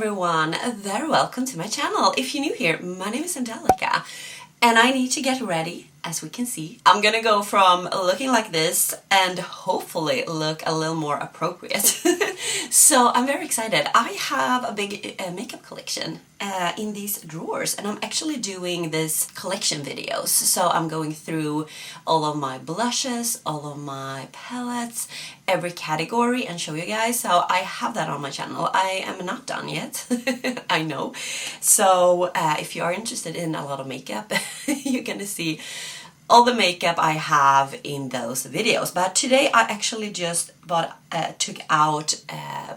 everyone, very welcome to my channel. If you're new here, my name is Angelica and I need to get ready. As we can see, I'm gonna go from looking like this and hopefully look a little more appropriate. So I'm very excited. I have a big makeup collection in these drawers, and I'm actually doing this collection videos. So I'm going through all of my blushes, all of my palettes, every category, and show you guys. So I have that on my channel. I am not done yet. I know. So if you are interested in a lot of makeup, you're gonna see all the makeup I have in those videos. But today I actually just took out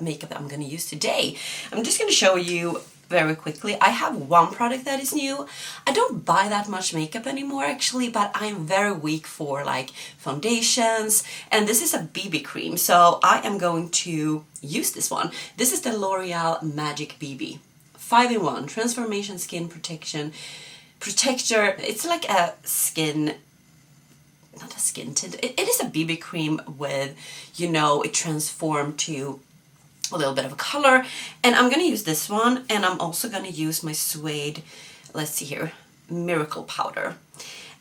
makeup that I'm gonna use today. I'm just gonna show you very quickly. I have one product that is new. I don't buy that much makeup anymore actually, but I'm very weak for like foundations, and this is a BB cream, so I am going to use this one. This is the L'Oreal Magic BB 5-in-1 Transformation Skin Protection Protector. It's like a skin, not a skin tint, it is a BB cream with, you know, it transformed to a little bit of a color. And I'm gonna use this one, and I'm also gonna use my Suede, let's see here, Miracle Powder.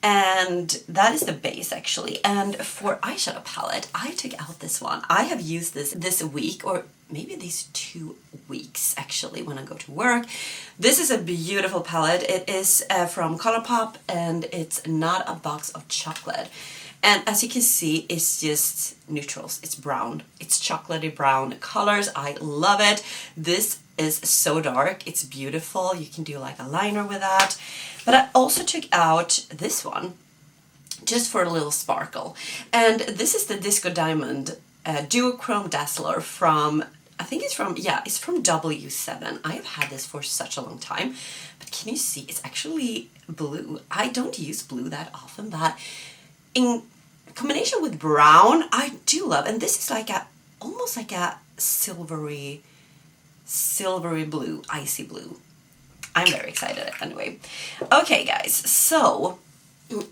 And that is the base actually. And for eyeshadow palette, I took out this one. I have used this week, or maybe these 2 weeks actually, when I go to work. This is a beautiful palette. It is from Colourpop, and it's Not a Box of Chocolate. And as you can see, it's just neutrals. It's brown. It's chocolatey brown colors. I love it. This is so dark. It's beautiful. You can do like a liner with that. But I also took out this one just for a little sparkle. And this is the Disco Diamond Duochrome Dazzler from, I think it's from, yeah, it's from W7. I have had this for such a long time. But can you see, it's actually blue. I don't use blue that often, but in combination with brown, I do love. And this is like a, almost like a silvery blue, icy blue. I'm very excited anyway. Okay guys, so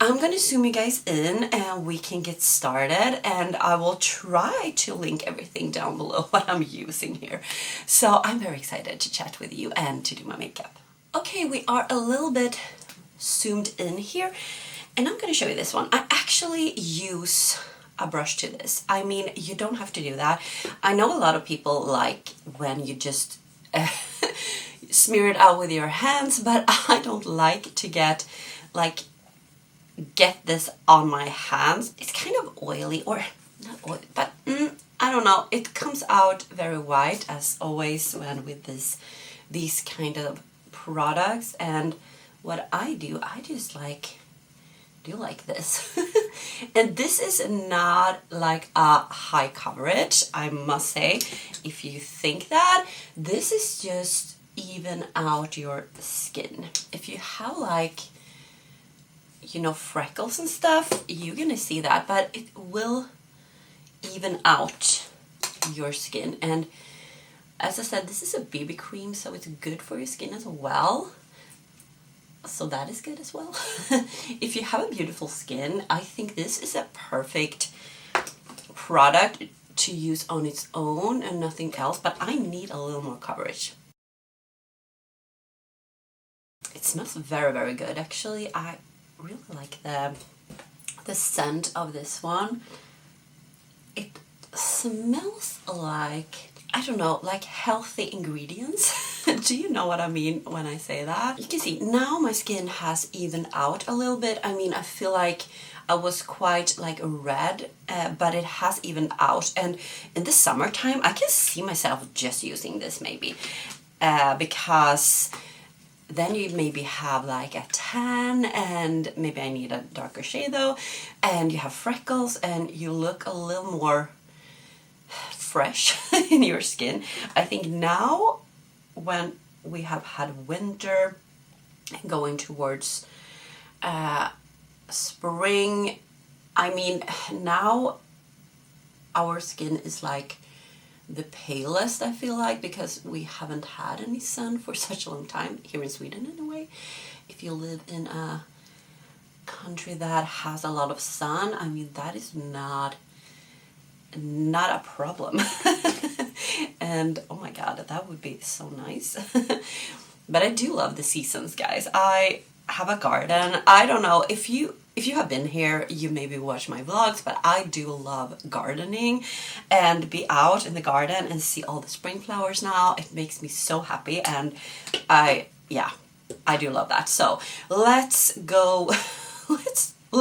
I'm gonna zoom you guys in and we can get started, and I will try to link everything down below what I'm using here. So I'm very excited to chat with you and to do my makeup. Okay, we are a little bit zoomed in here, and I'm gonna show you this one. I actually use a brush to this. I mean, you don't have to do that. I know a lot of people like when you just smear it out with your hands, but I don't like to get this on my hands. It's kind of oily, or not oily, but I don't know. It comes out very white as always when with these kind of products. And what I do, I just do like this. And this is not like a high coverage, I must say. If you think that, this is just even out your skin. If you have like, you know, freckles and stuff, you're gonna see that, but it will even out your skin. And as I said, this is a BB cream, so it's good for your skin as well. So that is good as well. If you have a beautiful skin, I think this is a perfect product to use on its own and nothing else, but I need a little more coverage. It smells very, very good. Actually, I really like the scent of this one. It smells like, I don't know, like healthy ingredients. Do you know what I mean when I say that? You can see now my skin has evened out a little bit. I mean, I feel like I was quite like red, but it has evened out. And in the summertime, I can see myself just using this maybe, because then you maybe have like a tan, and maybe I need a darker shade though, and you have freckles and you look a little more fresh in your skin. I think now when we have had winter going towards spring, I mean, now our skin is like the palest, I feel like, because we haven't had any sun for such a long time here in Sweden anyway. If you live in a country that has a lot of sun, I mean, that is not a problem. and oh my god, that would be so nice. But I do love the seasons, guys. I have a garden. I don't know if you have been here, you maybe watch my vlogs, but I do love gardening and be out in the garden and see all the spring flowers now. It makes me so happy, and I do love that. So let's go.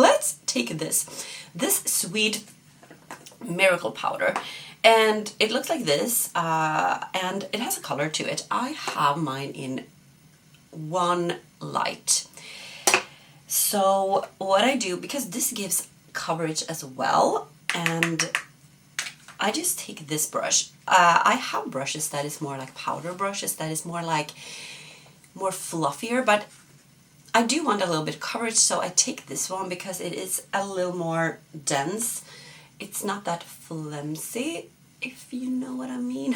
let's take this sweet miracle powder, and it looks like this, and it has a color to it. I have mine in one light. So what I do, because this gives coverage as well, and I just take this brush. I have brushes that is more like powder brushes, that is more fluffier, but I do want a little bit coverage, so I take this one because it is a little more dense. It's not that flimsy, if you know what I mean.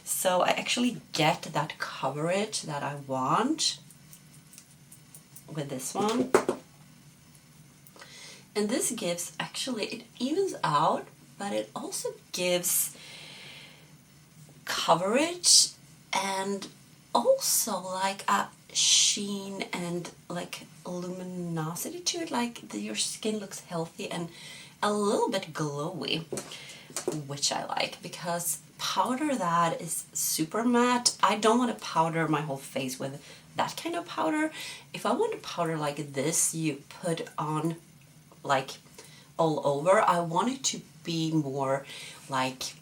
So I actually get that coverage that I want with this one. And this gives, actually, it evens out, but it also gives coverage and also like a sheen and like luminosity to it, like your skin looks healthy and a little bit glowy, which I like, because powder that is super matte, I don't want to powder my whole face with that kind of powder. If I want to powder like this, you put on like all over, I want it to be more like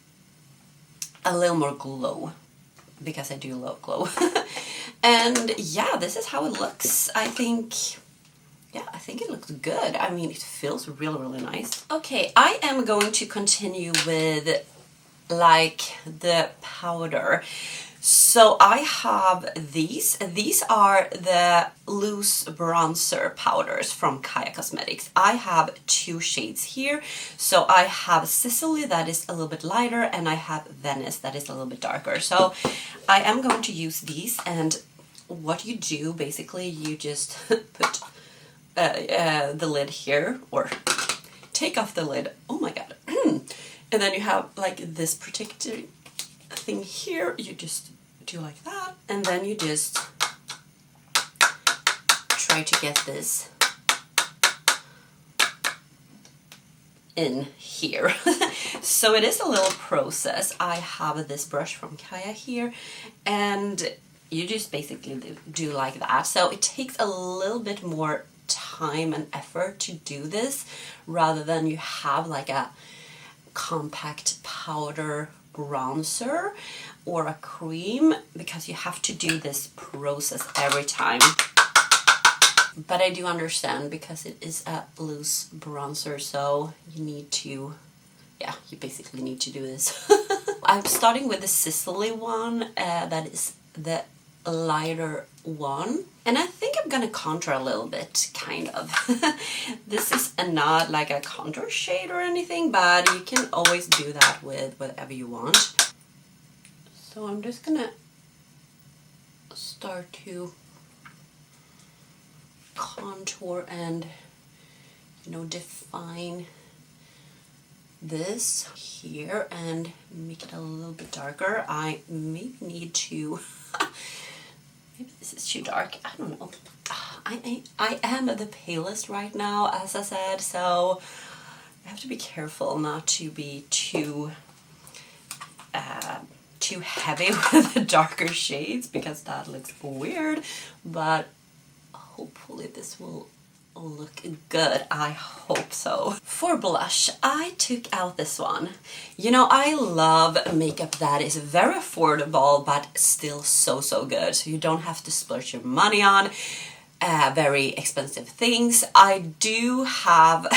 a little more glow, because I do love glow. And yeah, this is how it looks. I think it looks good. I mean, it feels really, really nice. Okay, I am going to continue with like the powder. So I have these. These are the loose bronzer powders from Caia Cosmetics. I have two shades here. So I have Sicily, that is a little bit lighter, and I have Venice, that is a little bit darker. So I am going to use these, and what you do, basically, you just put the lid here, or take off the lid. Oh my god. And then you have like this particular thing here. You just do like that, and then you just try to get this in here. So it is a little process. I have this brush from Caia here, and you just basically do like that. So it takes a little bit more time and effort to do this, rather than you have like a compact powder bronzer or a cream, because you have to do this process every time. But I do understand, because it is a loose bronzer, so you need to, yeah, you basically need to do this. I'm starting with the Sicily one, that is the lighter one, and I think I'm gonna contour a little bit, kind of. This is not like a contour shade or anything, but you can always do that with whatever you want. So I'm just gonna start to contour and, you know, define this here and make it a little bit darker. I maybe need to maybe this is too dark, I don't know. I am the palest right now, as I said, so I have to be careful not to be too heavy with the darker shades, because that looks weird. But hopefully this will look good. I hope so. For blush, I took out this one. You know, I love makeup that is very affordable but still so good, so you don't have to splurge your money on very expensive things. I do have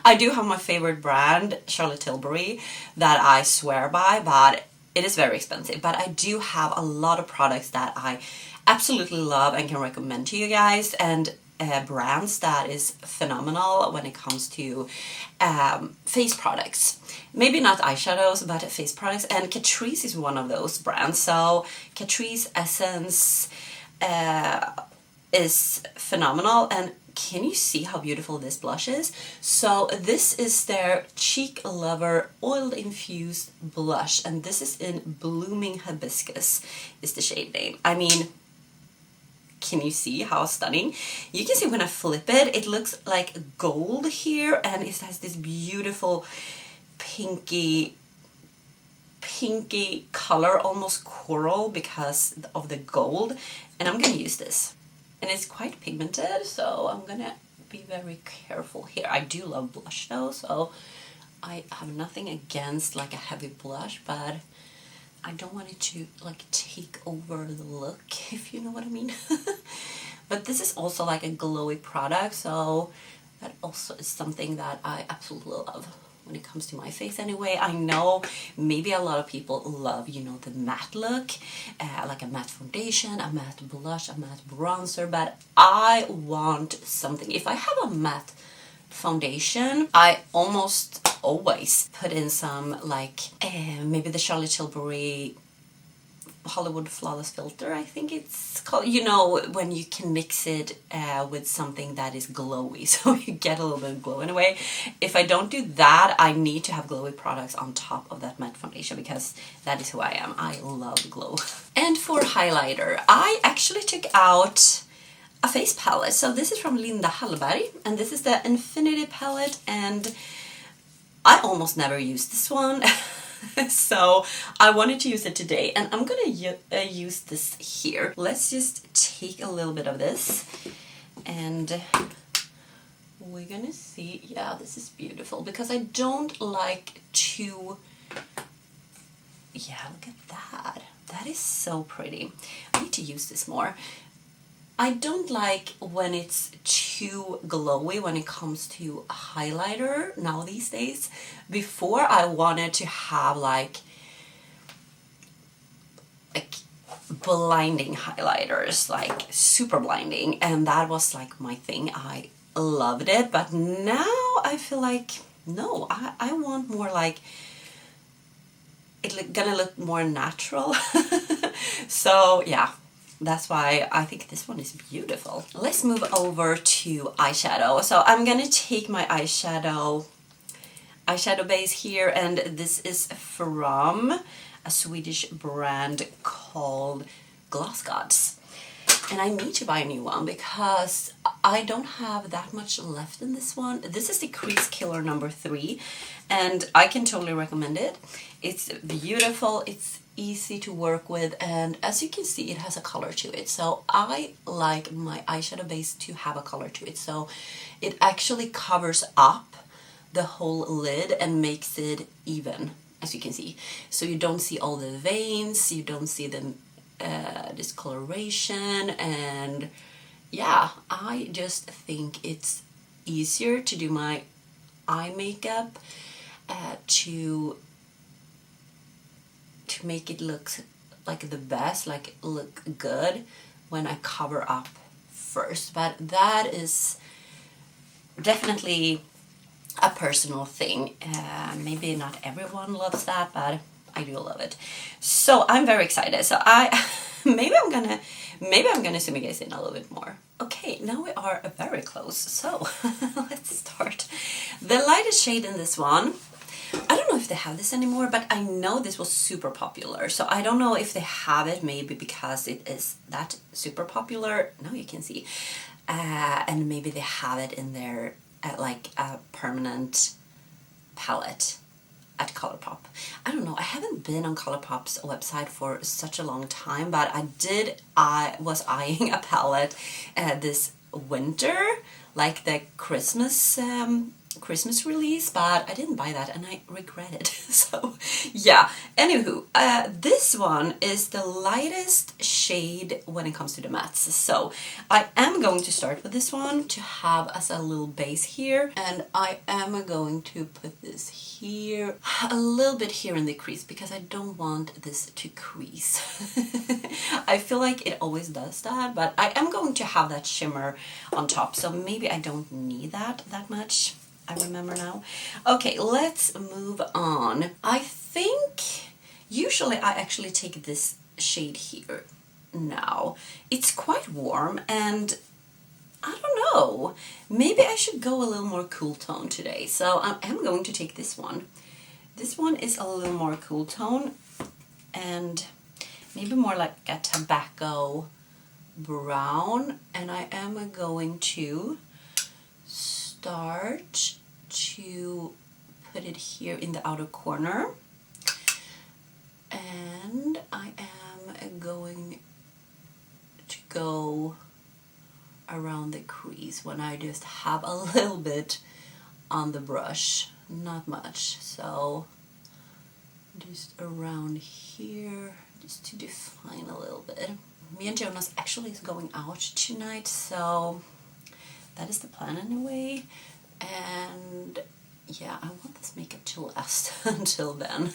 my favorite brand, Charlotte Tilbury, that I swear by, but it is very expensive. But I do have a lot of products that I absolutely love and can recommend to you guys, and brands that is phenomenal when it comes to face products. Maybe not eyeshadows, but face products, and Catrice is one of those brands. So Catrice Essence is phenomenal, and can you see how beautiful this blush is? So this is their Cheek Lover Oil Infused Blush, and this is in Blooming Hibiscus is the shade name. I mean, can you see how stunning? You can see when I flip it, it looks like gold here, and it has this beautiful pinky color, almost coral because of the gold. And I'm gonna use this. And it's quite pigmented, so I'm gonna be very careful here. I do love blush though, so I have nothing against like a heavy blush, but I don't want it to like take over the look, if you know what I mean. But this is also like a glowy product, so that also is something that I absolutely love when it comes to my face anyway. I know maybe a lot of people love, you know, the matte look, like a matte foundation, a matte blush, a matte bronzer, but I want something. If I have a matte foundation, I almost always put in some like maybe the Charlotte Tilbury Hollywood Flawless Filter, I think it's called, you know, when you can mix it with something that is glowy, so you get a little bit of glow in a way. If I don't do that, I need to have glowy products on top of that matte foundation, because that is who I am. I love glow. And for highlighter, I actually took out a face palette. So this is from Linda Hallberg, and this is the Infinity palette, and I almost never use this one. So I wanted to use it today, and I'm gonna use this here. Let's just take a little bit of this, and we're gonna see. Yeah, this is beautiful, because I don't like to, yeah, look at that. That is so pretty. I need to use this more. I don't like when it's too glowy when it comes to highlighter now these days. Before, I wanted to have like blinding highlighters, like super blinding, and that was like my thing. I loved it, but now I feel like, no, I want more like, it's gonna look more natural. So yeah. That's why I think this one is beautiful. Let's move over to eyeshadow. So I'm gonna take my eyeshadow base here, and this is from a Swedish brand called Gloss Gods. And I need to buy a new one because I don't have that much left in this one. This is the Crease Killer number 3, and I can totally recommend it. It's beautiful, it's easy to work with, and as you can see, it has a color to it. So I like my eyeshadow base to have a color to it, so it actually covers up the whole lid and makes it even, as you can see. So you don't see all the veins, you don't see the discoloration, and yeah, I just think it's easier to do my eye makeup to make it look like the best, like look good when I cover up first. But that is definitely a personal thing. Maybe not everyone loves that, but I do love it. So I'm very excited. So maybe I'm gonna zoom you guys in a little bit more. Okay, now we are very close. So let's start. The lightest shade in this one, I don't know if they have this anymore, but I know this was super popular. So I don't know if they have it, maybe because it is that super popular. Now you can see. And maybe they have it in their, like a permanent palette at Colourpop. I don't know. I haven't been on Colourpop's website for such a long time, but I was eyeing a palette this winter, like the Christmas release, but I didn't buy that and I regret it. So yeah, anywho, this one is the lightest shade when it comes to the mattes. So I am going to start with this one to have as a little base here, and I am going to put this here, a little bit here in the crease, because I don't want this to crease. I feel like it always does that, but I am going to have that shimmer on top, so maybe I don't need that much. I remember now. Okay, let's move on. I think usually I actually take this shade here now. It's quite warm, and I don't know. Maybe I should go a little more cool tone today. So I am going to take this one. This one is a little more cool tone and maybe more like a tobacco brown. And I am going to start to put it here in the outer corner. And I am going to go around the crease when I just have a little bit on the brush, not much. So just around here, just to define a little bit. Me and Jonas actually is going out tonight, so that is the plan anyway. And yeah, I want this makeup to last until then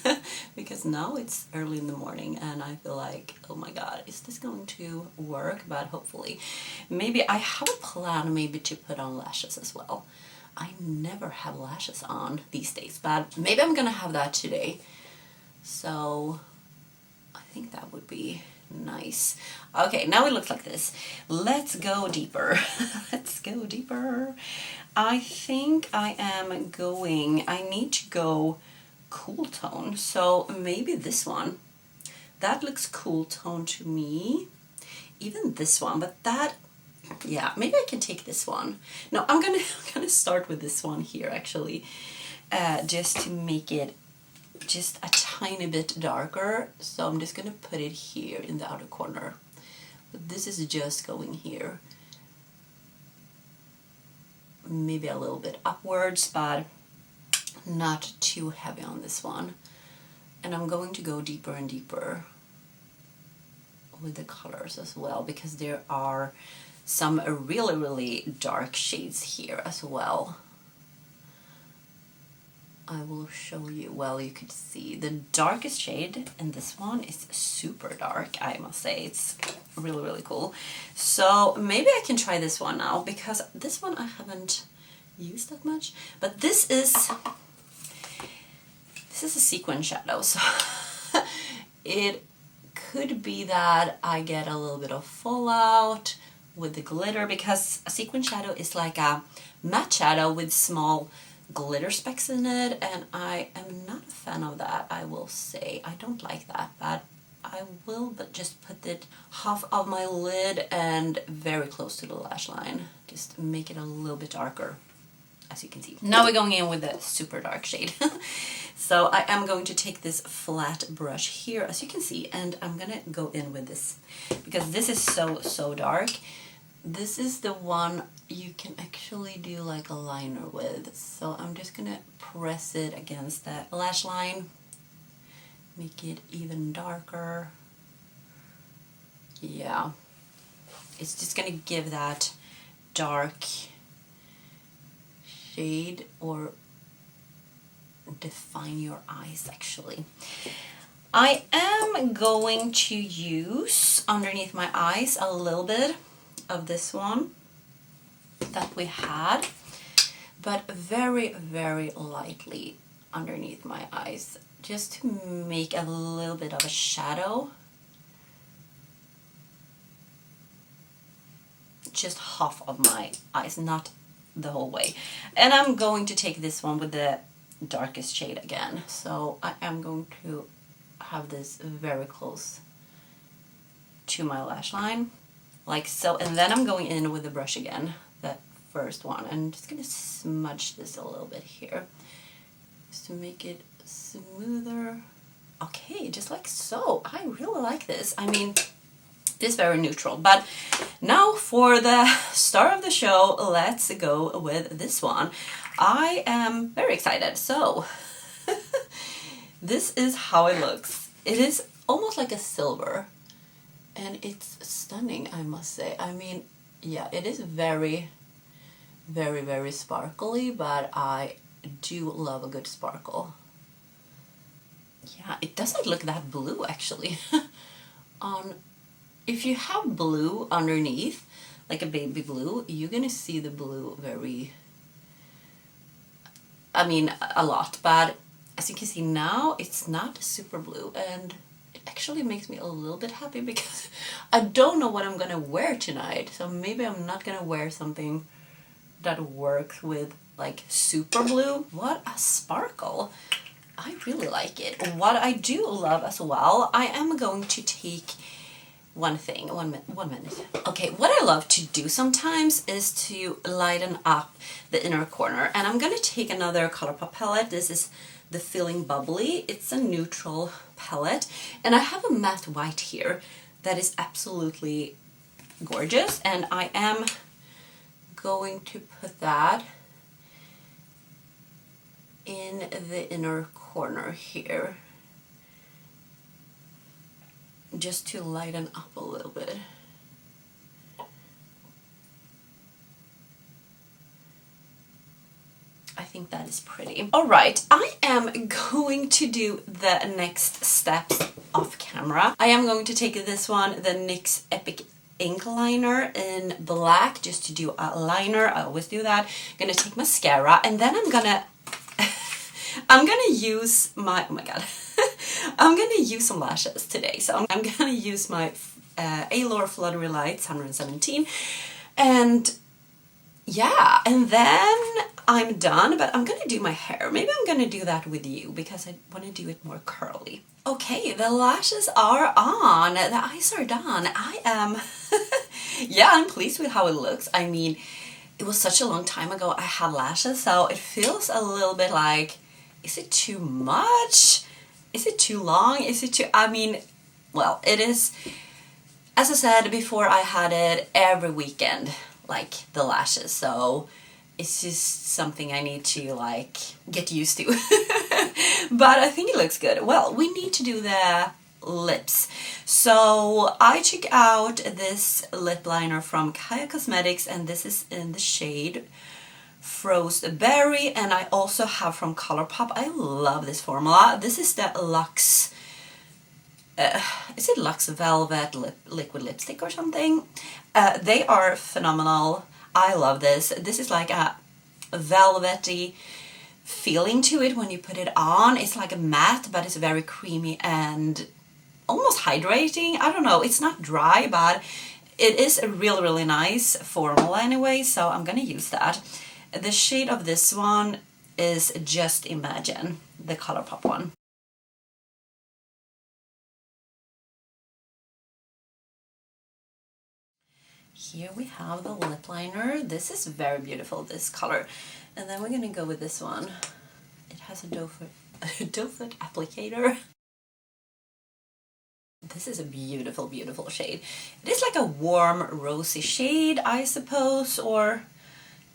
because now it's early in the morning and I feel like, oh my god, is this going to work? But hopefully. Maybe I have a plan maybe to put on lashes as well. I never have lashes on these days, but maybe I'm gonna have that today. So I think that would be nice. Okay, now it looks like this. Let's go deeper. Let's go deeper. I think I need to go cool tone. So maybe this one. That looks cool tone to me. Even this one, but that, yeah, maybe I can take this one. No, I'm gonna start with this one here actually, just to make it just a tiny bit darker. So I'm just gonna put it here in the outer corner. But this is just going here. Maybe a little bit upwards, but not too heavy on this one. And I'm going to go deeper and deeper with the colors as well, because there are some really, really dark shades here as well. I will show you. Well, you could see the darkest shade in this one is super dark, I must say. It's really, really cool. So maybe I can try this one now, because this one I haven't used that much. But this is a sequin shadow, so it could be that I get a little bit of fallout with the glitter, because a sequin shadow is like a matte shadow with small glitter specks in it, and I am not a fan of that, I will say. I don't like that, but I will just put it half of my lid and very close to the lash line, just make it a little bit darker, as you can see. Now we're going in with the super dark shade. So I am going to take this flat brush here, as you can see, and I'm gonna go in with this, because this is so dark. This is the one you can actually do like a liner with. So I'm just gonna press it against that lash line, make it even darker. Yeah, it's just gonna give that dark shade, or define your eyes actually. I am going to use underneath my eyes a little bit of this one that we had, but very, very lightly underneath my eyes, just to make a little bit of a shadow. Just half of my eyes, not the whole way. And I'm going to take this one with the darkest shade again. So I am going to have this very close to my lash line, like so. And then I'm going in with the brush again, that first one, and I'm just gonna smudge this a little bit here, just to make it smoother. Okay, just like so. I really like this. I mean, this is very neutral. But now for the star of the show, let's go with this one. I am very excited. So this is how it looks. It is almost like a silver, and it's stunning, I must say. I mean, yeah, it is very, very, very sparkly, but I do love a good sparkle. Yeah, it doesn't look that blue actually. If you have blue underneath, like a baby blue, you're gonna see the blue very, I mean, a lot. But as you can see now, it's not super blue, and it actually makes me a little bit happy because I don't know what I'm gonna wear tonight. So maybe I'm not gonna wear something that works with like super blue. What a sparkle. I really like it. What I do love as well, I am going to take one minute. Okay, what I love to do sometimes is to lighten up the inner corner. And I'm gonna take another Colourpop palette. This is the Feeling Bubbly. It's a neutral palette. And I have a matte white here that is absolutely gorgeous. And I am going to put that in the inner corner here, just to lighten up a little bit. I think that is pretty. All right, I am going to do the next steps off camera. I am going to take this one, the NYX Epic ink liner in black, just to do a liner. I always do that. I'm gonna take mascara, and then I'm gonna use my, oh my god, I'm gonna use some lashes today. So I'm gonna use my Allure Fluttery Lights 117, and yeah, and then I'm done, but I'm gonna do my hair. Maybe I'm gonna do that with you because I want to do it more curly. Okay, the lashes are on, the eyes are done. I am, yeah, I'm pleased with how it looks. I mean, it was such a long time ago I had lashes, so it feels a little bit like, is it too much? Is it too long? Is it too, I mean, well, it is, as I said before, I had it every weekend, like the lashes, so it's just something I need to like get used to. But I think it looks good. Well, we need to do the lips. So I took out this lip liner from Caia Cosmetics, and this is in the shade Froze Berry, and I also have from Colourpop. I love this formula. This is the Luxe, is it Luxe Velvet Liquid Lipstick or something? They are phenomenal. I love this. This is like a velvety feeling to it when you put it on. It's like a matte, but it's very creamy and almost hydrating. I don't know, it's not dry, but it is a really, really nice formula anyway, so I'm gonna use that. The shade of this one is Just Imagine, the Colourpop one. Here we have the lip liner. This is very beautiful, this color. And then we're gonna go with this one. It has a doe foot applicator. This is a beautiful, beautiful shade. It is like a warm, rosy shade, I suppose, or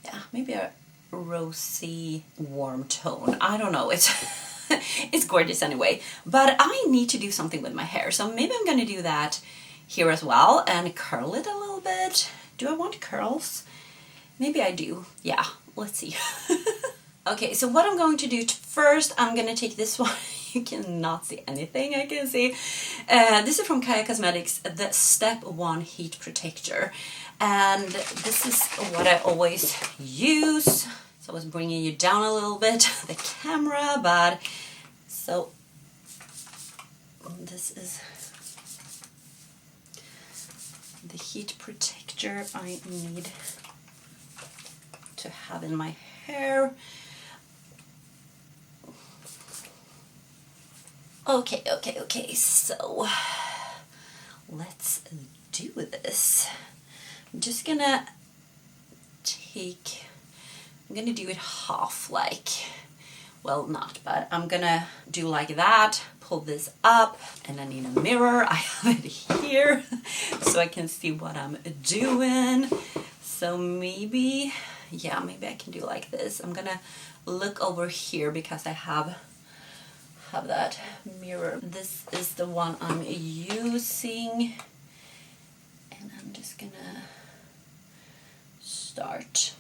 yeah, maybe a rosy, warm tone. I don't know. It's it's gorgeous anyway. But I need to do something with my hair, so maybe I'm gonna do that here as well and curl it a little bit. Do I want curls? Maybe I do. Yeah, let's see. Okay, so what I'm going to do first, I'm gonna take this one. You cannot see anything, I can see. This is from Caia Cosmetics, the Step 1 Heat Protector. And this is what I always use. So I was bringing you down a little bit, the camera, but so this is the heat protector I need to have in my hair. Okay, so let's do this. I'm just gonna I'm gonna do it half, like, well, not, but I'm gonna do like that, pull this up, and I need a mirror. I have it here so I can see what I'm doing. So maybe, yeah, maybe I can do like this. I'm gonna look over here because I have that mirror. This is the one I'm using, and I'm just gonna start.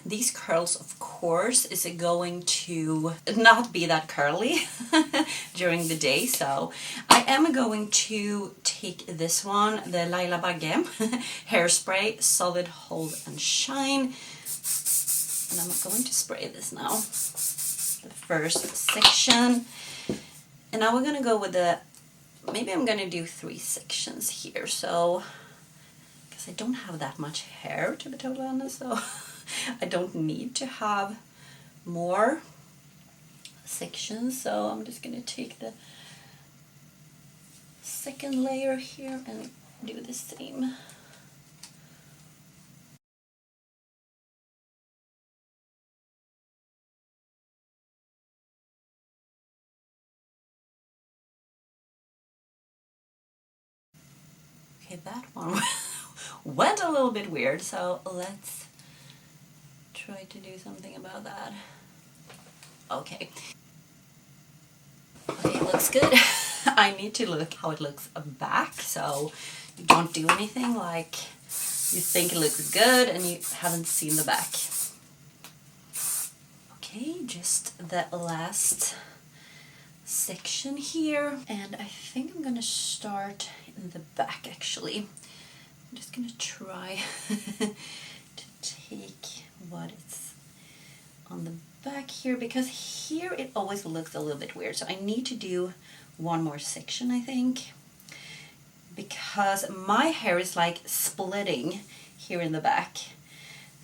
These curls, of course, is going to not be that curly during the day, so I am going to take this one, the Laila Bagge Hairspray Solid Hold and Shine, and I'm going to spray this now, the first section. And now we're going to go with the, maybe I'm going to do 3 sections here, so, because I don't have that much hair, to be totally honest, so I don't need to have more sections, so I'm just going to take the second layer here and do the same. Okay, that one went a little bit weird, so let's try to do something about that. Okay. Okay, it looks good. I need to look how it looks back, so you don't do anything like you think it looks good and you haven't seen the back. Okay, just the last section here, and I think I'm gonna start in the back actually. I'm just gonna try to take what is on the back here, because here it always looks a little bit weird, so I need to do one more section, I think, because my hair is like splitting here in the back,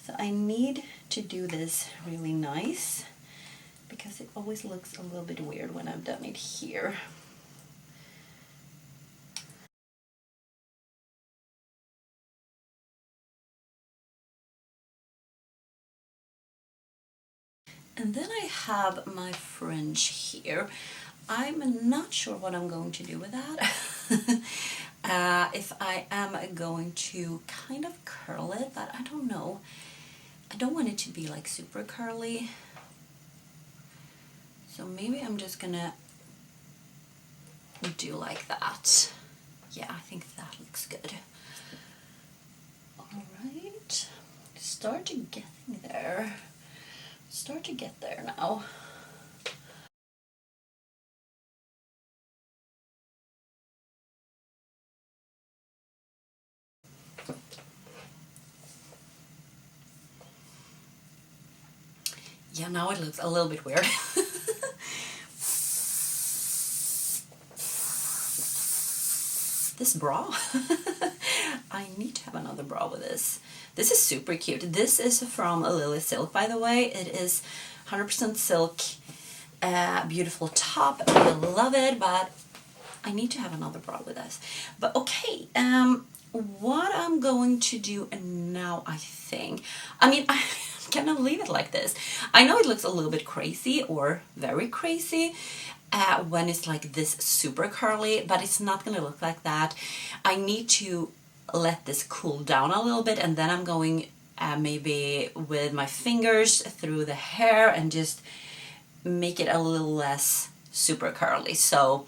so I need to do this really nice, because it always looks a little bit weird when I've done it here. And then I have my fringe here. I'm not sure what I'm going to do with that. If I am going to kind of curl it, but I don't know. I don't want it to be like super curly. So maybe I'm just gonna do like that. Yeah, I think that looks good. All right, start to getting there. Start to get there now. Yeah, now it looks a little bit weird. This bra. I need to have another bra with this. This is super cute. This is from Lily Silk, by the way. It is 100% silk, beautiful top. I love it, but I need to have another bra with this. But okay, what I'm going to do now, I think, I mean, I'm gonna leave it like this. I know it looks a little bit crazy or very crazy when it's like this super curly, but it's not gonna look like that. I need to let this cool down a little bit, and then I'm going maybe with my fingers through the hair and just make it a little less super curly. So,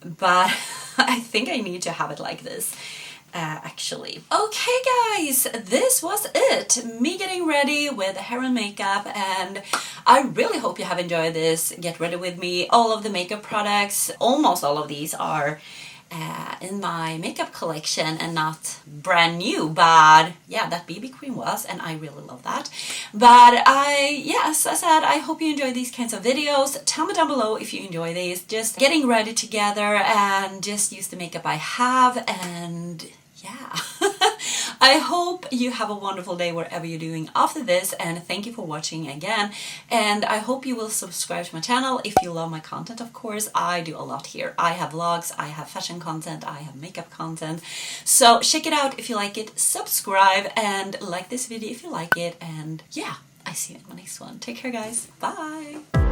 but I think I need to have it like this. Actually. Okay guys, this was it. Me getting ready with hair and makeup, and I really hope you have enjoyed this. Get ready with me. All of the makeup products, almost all of these are in my makeup collection and not brand new, but yeah, that BB cream was, and I really love that. But yes, as I said, I hope you enjoy these kinds of videos. Tell me down below if you enjoy these. Just getting ready together and just use the makeup I have, and yeah. I hope you have a wonderful day wherever you're doing after this, and thank you for watching again, and I hope you will subscribe to my channel if you love my content. Of course, I do a lot here. I have vlogs, I have fashion content, I have makeup content, so check it out if you like it. Subscribe and like this video if you like it, and yeah, I see you in my next one. Take care guys, bye.